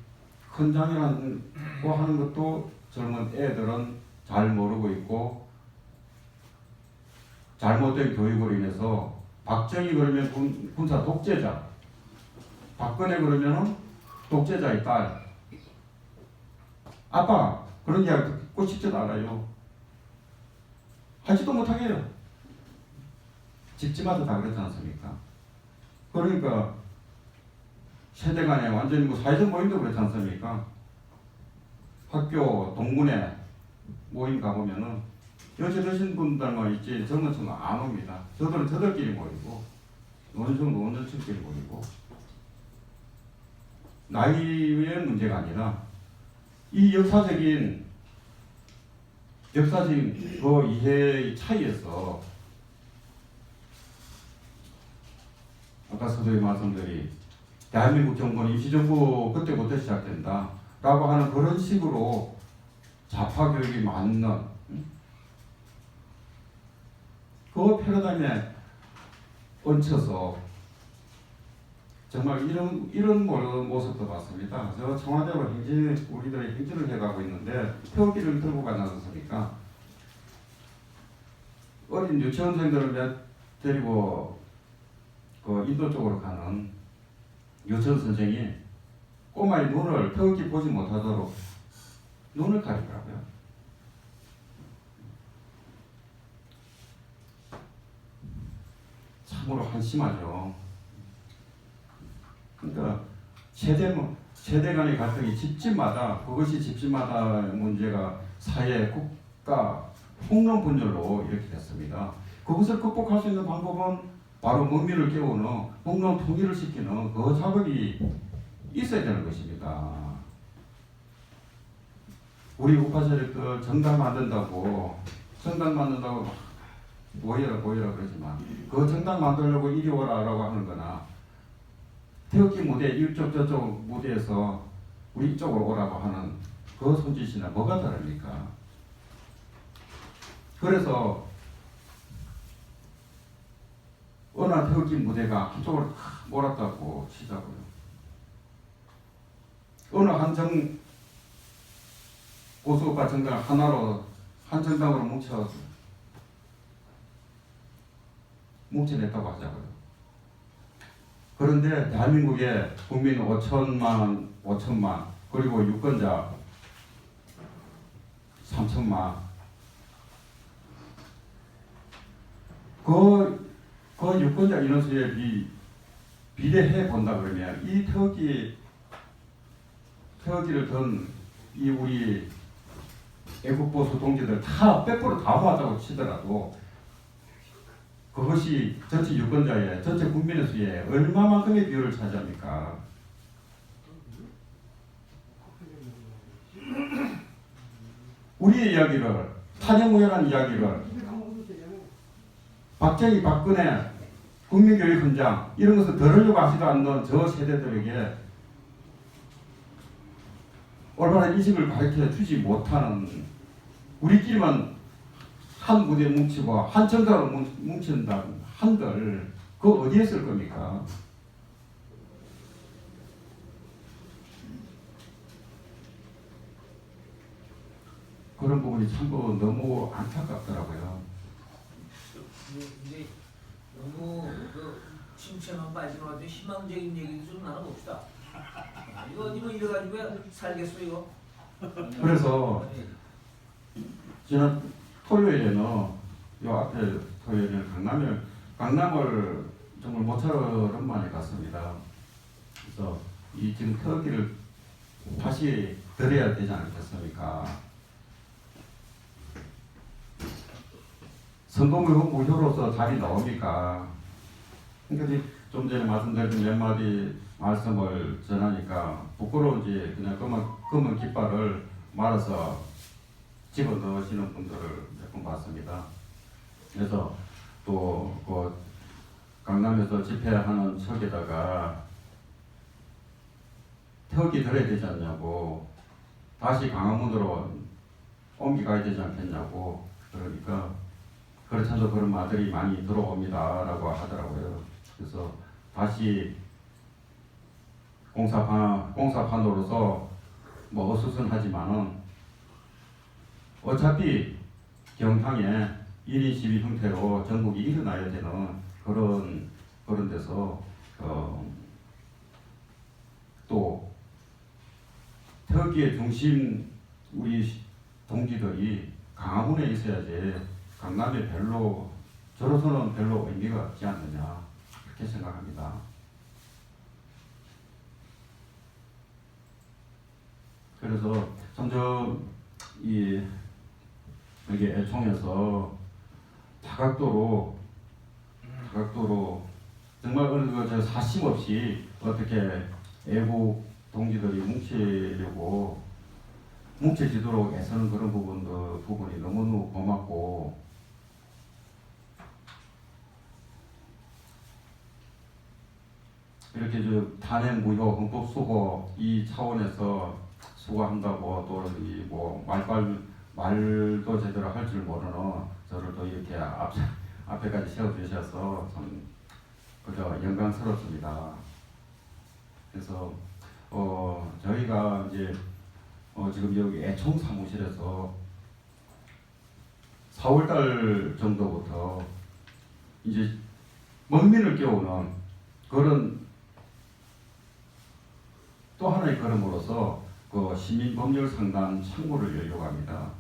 현장이라고 하는 것도 젊은 애들은 잘 모르고 있고 잘못된 교육으로 인해서 박정희 그러면 군사 독재자, 박근혜 그러면 독재자의 딸, 아빠 그런 이야기 듣고 싶지도 않아요. 하지도 못하게 해요. 집집마다 다 그렇지 않습니까? 그러니까 세대 간에 완전히 사회적 모임도 그렇지 않습니까? 학교 동문회 모임 가보면은 여자 드신 분들만 있지 젊은 층은 안 옵니다. 저들은 저들끼리 모이고 노년층은 노년층끼리 모이고 나이의 문제가 아니라 이 역사적인 그 이해의 차이에서 아까 서두에 말씀드린 대한민국 정부는 임시정부 그때부터 시작된다 라고 하는 그런 식으로 좌파 교육이 맞는 그 패러다임에 얹혀서 정말 이런 모습도 봤습니다. 저 청와대로 우리들이 행진을 해가고 있는데 태극기를 들고 가지 않습니까? 어린 유치원생들을 데리고 그 인도 쪽으로 가는 유치원 선생이 꼬마의 눈을 태극기 보지 못하도록 눈을 가리더라고요. 참으로 한심하죠. 그러니까 세대 간의 갈등이 집집마다 그것이 집집마다 문제가 사회, 국가, 폭론 분열로 이렇게 됐습니다. 그것을 극복할 수 있는 방법은 바로 국민을 깨우는 폭론 통일을 시키는 그 작업이 있어야 되는 것입니다. 우리 우파 세력들 정당 만든다고 모여라 그러지만 그 정당 만들려고 이리 오라라고 하는 거나 태극기 무대 이쪽 저쪽 무대에서 우리 이쪽으로 오라고 하는 그 손짓이나 뭐가 다릅니까? 그래서 어느 태극기 무대가 한쪽으로 몰았다고 치자고요. 어느 한 보수파 정당 하나로 한 정당으로 뭉쳐냈다고 하자고요. 그런데 대한민국에 국민 5천만 그리고 유권자 3천만 그 유권자 인원수에 비례해 본다 그러면 이 태극기를 든 이 우리 애국보수 동지들 다 100% 다 모았다고 치더라도 그것이 전체 유권자의 전체 국민의 수에 얼마만큼의 비율을 차지합니까? 우리의 이야기를 탄핵무효라는 이야기를 박정희 박근혜 국민교육 현장 이런 것을 들으려고 하지도 않는 저 세대들에게 올바른 인식을 가르쳐 주지 못하는 우리끼리만 한 무대에 뭉치고 한 정당으로 뭉친다 한들 그거 어디에 쓸 겁니까? 그런 부분이 참고 너무 안타깝더라고요. 이제 너무 그 침체만 빠지는 아주 희망적인 얘기도 좀 나눠봅시다. 이거 이래가지고 살겠어 이거. 그래서 지난 토요일에는 요 앞에 토요일에 강남을 정말 모처럼 많이 갔습니다. 그래서 이 지금 태극기를 다시 드려야 되지 않겠습니까? 선거무효로서 답이 나옵니까? 그러니까 좀 전에 말씀드린 몇 마디 말씀을 전하니까 부끄러운지 그냥 검은 깃발을 말아서 집어넣으시는 분들을 몇 번 봤습니다. 그래서 또 그 강남에서 집회하는 척에다가 태극기 들어야 되지 않냐고 다시 강화문으로 옮겨가야 되지 않겠냐고 그러니까 그렇지 않아도 그런 말들이 많이 들어옵니다 라고 하더라고요. 그래서 다시 공사판으로서 뭐 어수선하지만은 어차피 경향에 1인 시위 형태로 전국이 일어나야 되는 그런 데서 또 태극기의 중심 우리 동지들이 강화문에 있어야지 강남에 저로서는 별로 의미가 없지 않느냐 그렇게 생각합니다. 그래서 점점 여기 애총에서 다각도로 정말 그 사심 없이 어떻게 애국 동지들이 뭉쳐지도록 애쓰는 그런 부분이 너무너무 고맙고 이렇게 탄핵 무효 헌법 수호 이 차원에서 수고한다고 또 뭐 말도 제대로 할 줄 모르는 저를 또 이렇게 앞에까지 세워주셔서 참 그저 영광스럽습니다. 그래서 저희가 이제 지금 여기 애총 사무실에서 4월달 정도부터 이제 먹민을 깨우는 그런 또 하나의 걸음으로서 그 시민법률 상담 창구를 열려고 합니다.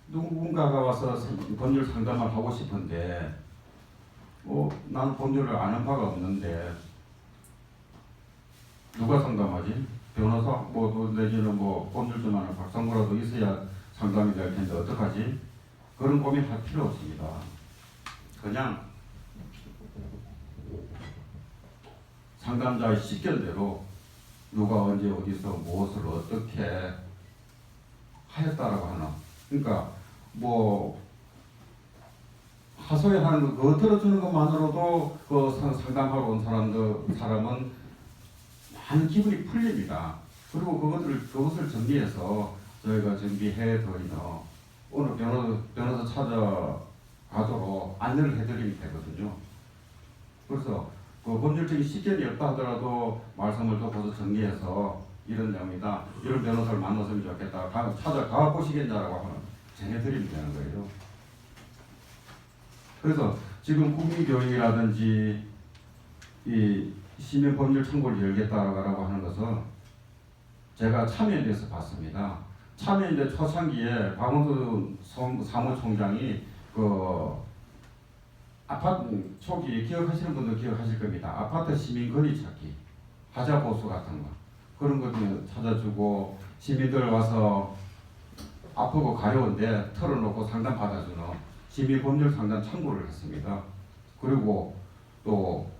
누군가가 와서 법률 상담을 하고 싶은데 나는 법률을 아는 바가 없는데 누가 상담하지? 변호사? 내지는 법률 좀 아는 박사모라도 있어야 상담이 될 텐데 어떡하지? 그런 고민할 필요 없습니다. 그냥 상담자의 식견대로 누가 언제 어디서 무엇을 어떻게 하였다라고 하나. 그러니까 하소연하는 거 그거 들어주는 것만으로도 그 상담하러 온 사람은 많은 기분이 풀립니다. 그리고 그것을 정리해서 저희가 준비해 드리는 오늘 변호사 찾아가도록 안내를 해드리면 되거든요. 그래서 그 법률적인 시견이 없다 하더라도 말씀을 듣고서 정리해서 이런 내용이다. 이런 변호사를 만났으면 좋겠다. 찾아가 보시겠냐라고 하면 전해드리면 되는 거예요. 그래서 지금 국민교육이라든지 이 시민법률 청구를 열겠다라고 하는 것은 제가 참여연대에서 봤습니다. 참여연대 초창기에 박원순 사무총장이 그 아파트 초기 기억하시는 분들 기억하실 겁니다. 아파트 시민 거리 찾기, 하자 보수 같은 거 그런 것들 찾아주고 시민들 와서 아프고 가려운데 털어놓고 상담 받아주는 시민 법률 상담 창구를 했습니다. 그리고 또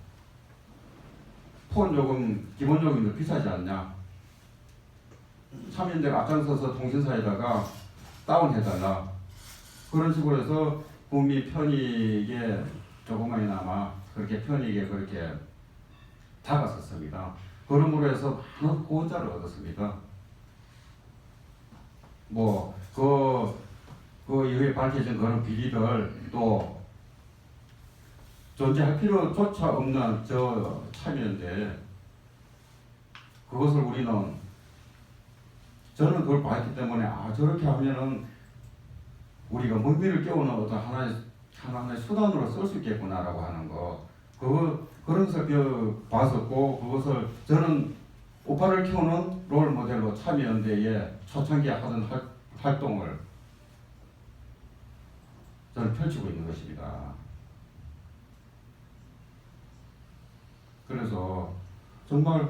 폰 요금 기본 요금도 비싸지 않냐? 참여연대가 앞장서서 통신사에다가 다운해달라 그런 식으로 해서 국민 편익에 조금만이나마 그렇게 편익에 그렇게 다가섰습니다. 그러므로 해서 많은 구원자를 얻었습니다. 그 이후에 밝혀진 그런 비리들 또 존재할 필요조차 없는 저 참여인데 그것을 우리는 저는 그걸 봤기 때문에 저렇게 하면은 우리가 문민을 깨우는 어떤 하나의 수단으로 쓸 수 있겠구나라고 하는 거 그런 것을 봤었고 그것을 저는 오빠를 키우는 롤 모델로 참여연대에 초창기에 하던 활동을 저는 펼치고 있는 것입니다. 그래서 정말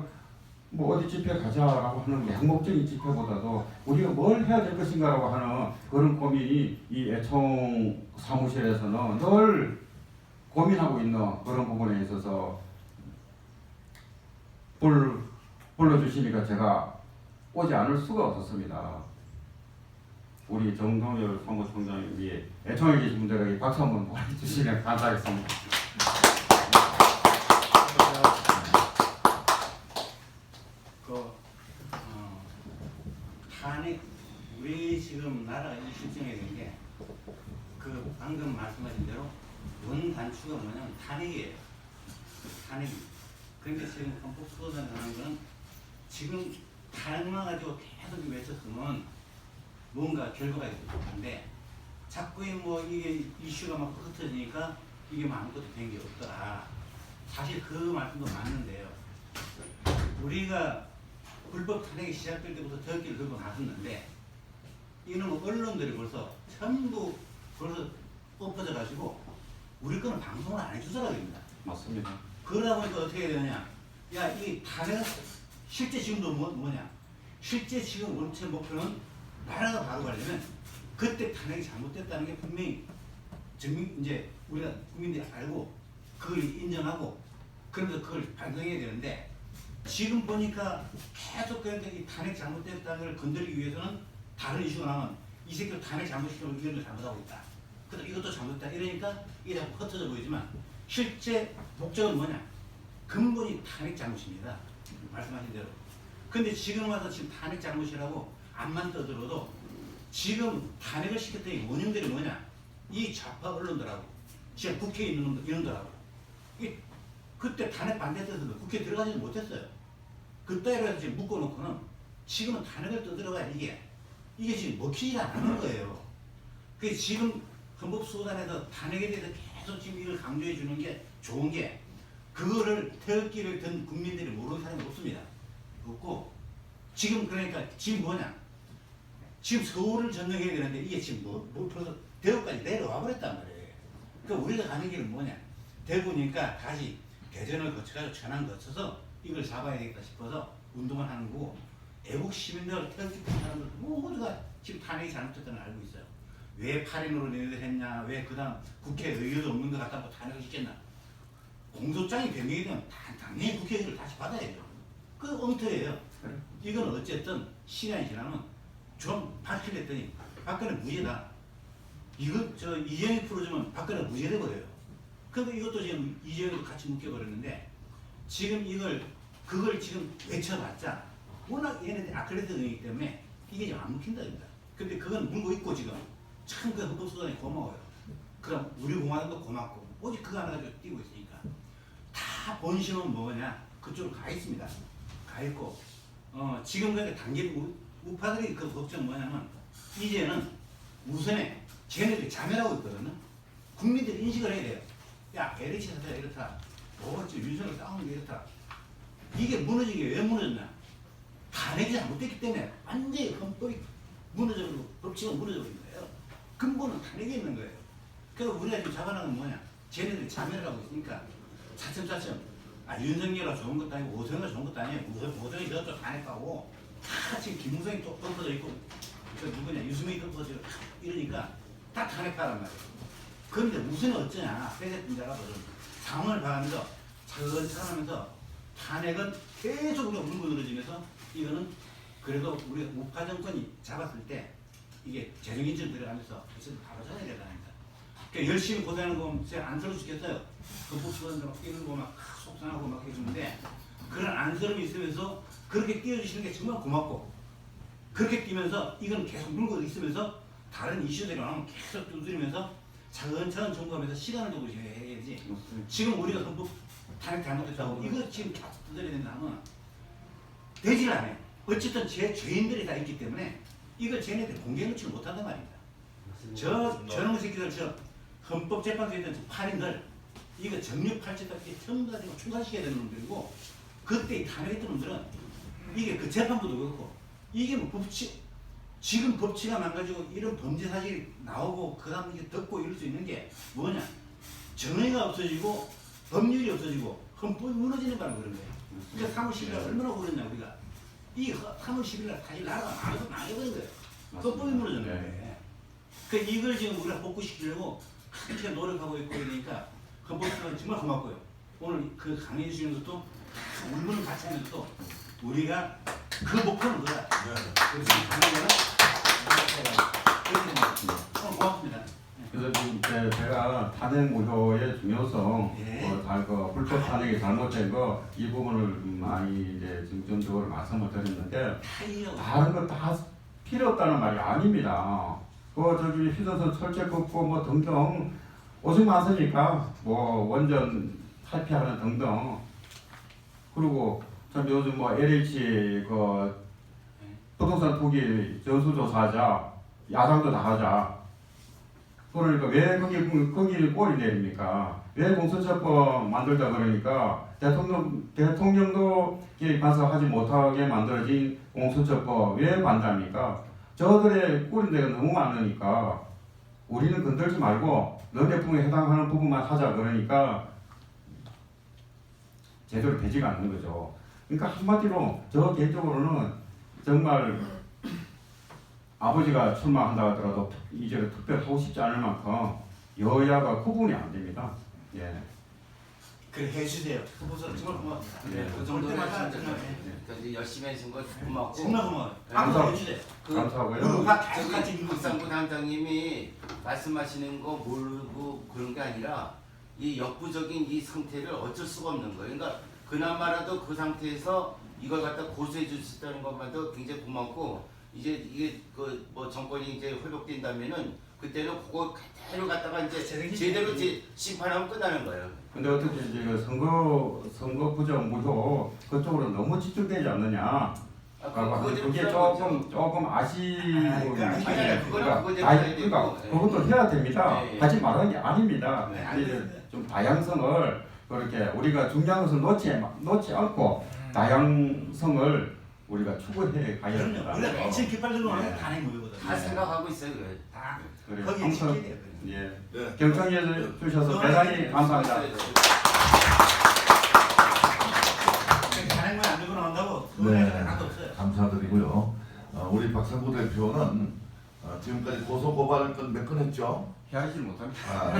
어디 집회 가자라고 하는 양목적인 집회보다도 우리가 뭘 해야 될 것인가라고 하는 그런 고민이 이 애청 사무실에서는 늘 고민하고 있는 그런 부분에 있어서 불러주시니까 제가 오지 않을 수가 없었습니다. 우리 정동열 사무총장님이 애청에 계신 분들에게 박수 한번 보내주시면 감사하겠습니다. 탄핵 우리 지금 나라가 이 실정에 있는 게 그 방금 말씀하신 대로 원 단추가 뭐냐면 탄핵이에요. 탄핵. 그런데 지금 헌법소원을 하는 거는 지금 탄핵만 가지고 계속 외쳤으면 뭔가 결과가 있을 텐데 자꾸 이게 이슈가 막 흩어지니까 이게 아무것도 된 게 없더라. 사실 그 말씀도 맞는데요. 우리가 불법 탄핵이 시작될 때부터 덕기를 들고 나섰는데 이놈의 언론들이 벌써 전부 엎어져 가지고 우리 거는 방송을 안 해주더라 그럽니다. 맞습니다. 그러다 보니까 어떻게 해야 되느냐? 야, 이 탄핵 실제 지금도 뭐냐? 실제 지금 원체 목표는 나라가 바로 가려면 그때 탄핵이 잘못됐다는 게 분명히 이제 우리가 국민들이 알고 그걸 인정하고 그러면서 그걸 반성해야 되는데 지금 보니까 계속 그러니까 이 탄핵 잘못됐다는 걸 건드리기 위해서는 다른 이슈가 나면 이 새끼를 탄핵 잘못시키고 이런 걸 잘못하고 있다. 그래서 이것도 잘못됐다. 이러니까 이게 자꾸 흩어져 보이지만 실제 목적은 뭐냐? 근본이 탄핵 잘못입니다. 말씀하신 대로. 근데 지금 와서 지금 탄핵 잘못이라고 앞만 떠들어도 지금 탄핵을 시켰던 이 원흉들이 뭐냐? 이 좌파 언론들하고 지금 국회에 있는 놈들, 이놈들하고 그때 탄핵 반대했어서 국회에 들어가지도 못했어요. 그때로 해서 지금 묶어놓고는 지금은 탄핵을 떠들어가야 이게 지금 먹히지 않는 거예요. 그래서 지금 헌법소단에서 탄핵에 대해서 계속 지금 이걸 강조해 주는 게 좋은 게 그거를 태극기를 든 국민들이 모르는 사람이 없습니다. 없고 지금 그러니까 지금 뭐냐? 지금 서울을 점령해야 되는데 이게 지금 벌써 대구까지 내려와 버렸단 말이에요. 그러니까 우리가 가는 길은 뭐냐? 대구니까 다시 대전을 거쳐가지고 천안 거쳐서 이걸 잡아야 되겠다 싶어서 운동을 하는 거고 애국 시민들 태극기 든 사람들 모두가 지금 탄핵이 잘못됐다는 걸 알고 있어요. 왜 8인으로 너희들 했냐? 왜 그 다음 국회에 의견도 없는 것 같다고 탄핵을 시켰나? 공소장이 변경이 되면 당연히 국회 의견을 다시 받아야죠. 그 엉터예요. 이건 어쨌든 시간이 지나면 좀 밝히랬더니 박근혜 무죄다. 이거 이재명이 풀어주면 박근혜 무죄돼 버려요. 그리고 이것도 지금 이재명도 같이 묶여버렸는데 지금 그걸 지금 외쳐봤자 워낙 얘네들이 아클레트이기 때문에 이게 지금 안 묶힌다 입니다. 근데 그건 물고 있고 지금 참 그 헌법소단이 고마워요. 그럼 우리 공화당도 고맙고 오직 그거 하나 가지고 뛰고 있으니까 다 다 본심은 뭐냐 그쪽으로 가 있습니다. 가 있고 지금 그러니까 단계 우파들이 그 걱정 뭐냐면 이제는 우선에 쟤네들이 자멸하고 있거든요. 국민들이 인식을 해야 돼요. 야 LH 사태가 이렇다. 지금 윤석열 싸우는 게 이렇다. 이게 무너진 게 왜 무너졌냐? 탄핵이 잘못됐기 때문에 완전히 헌법이 무너져버리고 법칙은 무너져버린 거예요. 근본은 탄핵이 있는 거예요. 그래서 우리가 지금 잡아나는 건 뭐냐? 쟤네들이 자멸을 하고 있으니까 차츰차츰 윤석열이 좋은 것도 아니고 오성이가 좋은 것도 아니에요. 오성이 저쪽 탄핵하고 다 지금 김무성이 또 덮어져 있고 그 누구냐 유승민이 덮어져 있고 이러니까 다 탄핵하란 말이에요. 그런데 무슨 어쩌냐 빼앗긴자라도 상황을 봐가면서 차근차근 하면서 탄핵은 계속 우리가 물고 늘어지면서 이거는 그래도 우리가 우파 정권이 잡았을 때 이게 재정인증 들어가면서 그것을 바로 잡아야 된다니까. 그러니까 열심히 고생하는 거 보면 제가 안쓰러워 죽겠어요. 헌법수반들 막 뛰는 거막 속상하고 막 해주는데 그런 안쓰러움이 있으면서 그렇게 뛰어주시는 게 정말 고맙고 그렇게 뛰면서 이건 계속 물고 있으면서 다른 이슈들이 나오면 계속 두드리면서 차근차근 점검하면서 시간을 두고 해야지. 지금 우리가 헌법 탄핵 잘못했다고 이거 지금 계속 두드려야 된다면 되질 않아요. 어쨌든 죄인들이 다 있기 때문에 이걸 쟤네들이 공개놓지 못한단 말입니다. 저놈의 새끼들 헌법재판소에 있던 8인들 이거 정육팔찌답게 전부 다 충산시켜야 되는 놈들이고 그때 탄핵했던 놈들은 이게 그 재판부도 그렇고 이게 뭐 법칙 지금 법치가 망가지고 이런 범죄 사실이 나오고 그 다음 이게 덮고 이럴 수 있는 게 뭐냐 정의가 없어지고 법률이 없어지고 헌법이 무너지는 바람에 그런 거예요. 그러니까 3월 10일 날 얼마나 오랬냐 우리가 이 3월 10일 날 다시 나라가 망해버린 거예요. 헌법이 무너졌는 거예요. 그러니까 이걸 지금 우리가 복구시키려고 그렇게 노력하고 있고 그러니까 헌법수사는 정말 고맙고요. 오늘 그 강의 주시는 것도 울분을 같이 하면서 또 우리가 그 목표는 그거야. 그래서 강의는 고맙습니다. 그래서 지금 제가 탄핵 무효의 중요성, 그 불법 탄핵이 잘못된 거 이 부분을 많이 이제 중점적으로 말씀을 드렸는데 다른 거 다 필요 없다는 말이 아닙니다. 저기 휴전선 철제 걷고 뭐 등등 오직 많으니까 뭐 원전 탈피하는 등등 그리고 참 요즘 뭐 LH 그 부동산 투기 전수조사하자 야당도 다 하자. 그러니까 왜 거기 꼬리 내립니까? 왜 공수처법 만들자 그러니까 대통령도 가서 하지 못하게 만들어진 공수처법 왜 반대합니까? 저들의 꼬리 내가 너무 많으니까 우리는 건들지 말고 너네풍에 해당하는 부분만 하자 그러니까 제대로 되지가 않는 거죠. 그러니까 한마디로 저 개인적으로는 정말 아버지가 출마한다 하더라도 이제 특별하고 싶지 않을 만큼 여야가 구분이 안 됩니다. 예. 그래 해주세요. 후보자 정말 고맙습니다. 그 정도는 진짜 이제 열심히 하신 거 고맙고 정말 고마워요. 감사합니다. 해주세요. 감사하고요. 박상구 당장님이 말씀하시는 거 모르고 그런 게 아니라 이 역부적인 이 상태를 어쩔 수가 없는 거예요. 그러니까 그나마라도 그 상태에서 이걸 갖다 고수해 주셨다는 것만도 굉장히 고맙고 이제 이게 그 뭐 정권이 이제 회복된다면은 그때는 그거 그대로 갖다가 이제 제대로 심판하면 끝나는 거예요. 근데 어떻게 이제 그 선거 부정 무효 그쪽으로 너무 집중되지 않느냐? 그게 조금 아쉬운 그러니까 그것도 해야 됩니다. 하지 말라는 게 아닙니다. 이제 좀 다양성을 그렇게 우리가 중요한 것을 놓지 않고 다양성을 우리가 추구해 가야 됩니다. 우리가 매일 깃발들로 하는 게 탄핵 무효거든. 다 생각하고 있어요. 다 그래. 거기에 지켜야 돼요. 예. 경청해 주셔서 대단히 감사합니다. 탄핵만 안 들고 나온다고 네, 하나도 없어요. 감사드리고요. 우리 박상구 대표는 지금까지 고소 고발 건 몇 건 했죠? 헤아리질 못합니다.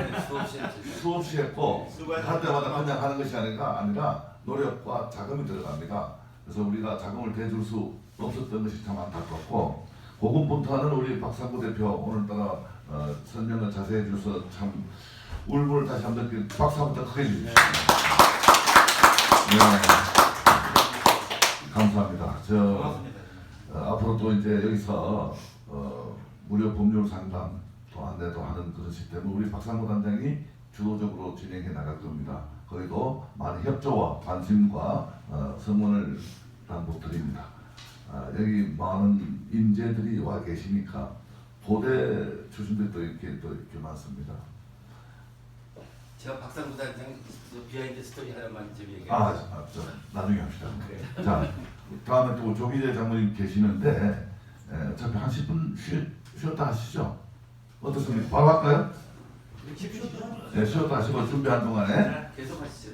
수없이 했고 할 때마다 그냥 하는 것이 아니라 노력과 자금이 들어갑니다. 그래서 우리가 자금을 대줄 수 없었던 것이 참 안타깝고 고군분투하는 우리 박상구 대표 오늘따라 설명을 자세히 해주셔서 참 울분을 다시 한번 느끼는 박수 한번 더 크게 주십시오. 네. 감사합니다. 고맙습니다. 앞으로 또 이제 여기서 무료 법률 상담 또 안내도 하는 그런 시스템을 우리 박상구 단장이 주도적으로 진행해 나갈 겁니다. 거기도 많은 협조와 관심과 성원을 당부드립니다. 여기 많은 인재들이 와 계시니까 고대 출신들이 또 이렇게 많습니다. 제가 박상구 단장 비하인드 스토리 하나만 좀 얘기해. 저 나중에 합시다. 자, 다음에 또 조기재 장모님 계시는데 어차피 한 10분 쉬었다 하시죠. 어떻습니까? 바로 할까요? 네, 쉬었다 하시고 준비한 동안에 계속 하시죠.